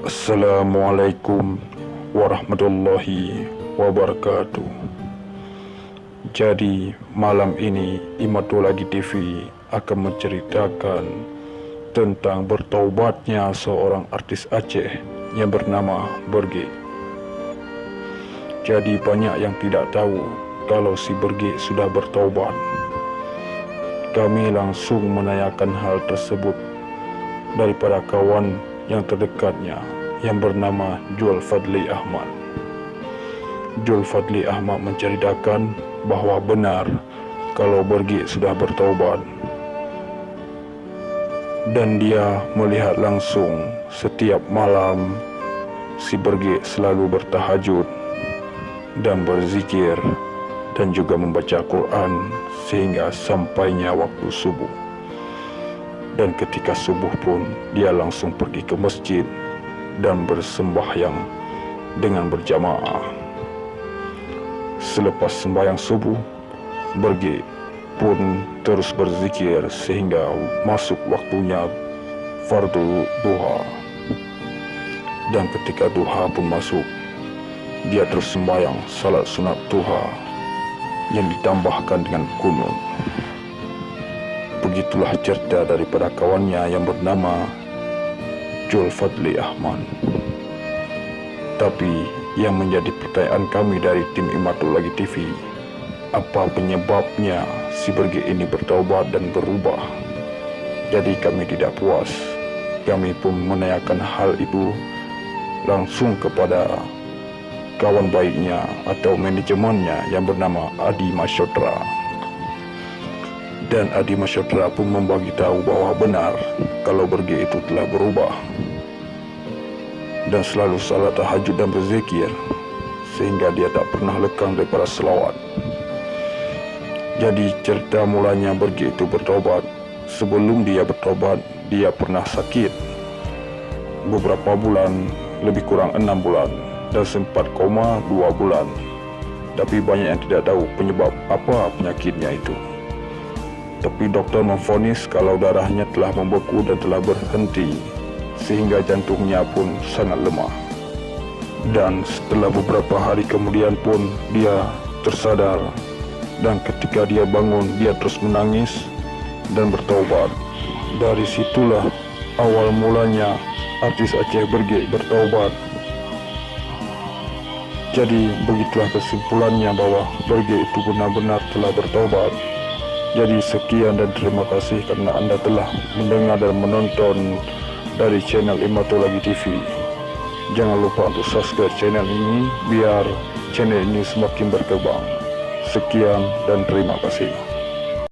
Assalamualaikum warahmatullahi wabarakatuh. Jadi malam ini Imatulagi TV akan menceritakan tentang bertaubatnya seorang artis Aceh yang bernama Berge. Jadi banyak yang tidak tahu kalau si Berge sudah bertaubat. Kami langsung menanyakan hal tersebut daripada kawan yang terdekatnya yang bernama Jul Fadli Ahmad. Jul Fadli Ahmad menceritakan bahawa benar kalau Berge sudah bertaubat dan dia melihat langsung setiap malam si Berge selalu bertahajud dan berzikir dan juga membaca Quran sehingga sampainya waktu subuh. Dan ketika subuh pun dia langsung pergi ke masjid dan bersembahyang dengan berjamaah. Selepas sembahyang subuh, Berge pun terus berzikir sehingga masuk waktunya fardu duha. Dan ketika duha pun masuk, dia terus sembahyang salat sunat duha yang ditambahkan dengan kunut. Begitulah cerita daripada kawannya yang bernama Jul Fadli Ahmad. Tapi yang menjadi pertanyaan kami dari tim Imatulagi TV, apa penyebabnya si Berge ini bertaubat dan berubah? Jadi kami tidak puas. Kami pun menanyakan hal itu langsung kepada kawan baiknya atau manajemennya yang bernama Adi Masyotra. Dan Adi Masyotra pun membagi tahu bahawa benar kalau Berge itu telah berubah dan selalu salat tahajud dan berzikir sehingga dia tak pernah lekang daripada selawat. Jadi cerita mulanya Berge itu bertaubat. Sebelum dia bertaubat, dia pernah sakit beberapa bulan, lebih kurang 6 bulan, dan sempat koma 2 bulan. Tapi banyak yang tidak tahu penyebab apa penyakitnya itu. Tapi doktor memvonis kalau darahnya telah membeku dan telah berhenti sehingga jantungnya pun sangat lemah. Dan setelah beberapa hari kemudian pun dia tersadar, dan ketika dia bangun dia terus menangis dan bertaubat. Dari situlah awal mulanya artis Aceh Berge bertaubat. Jadi begitulah kesimpulannya bahwa Berge itu benar-benar telah bertaubat. Jadi sekian dan terima kasih kerana anda telah mendengar dan menonton dari channel Imatulagi TV. Jangan lupa untuk subscribe channel ini biar channel ini semakin berkembang. Sekian dan terima kasih.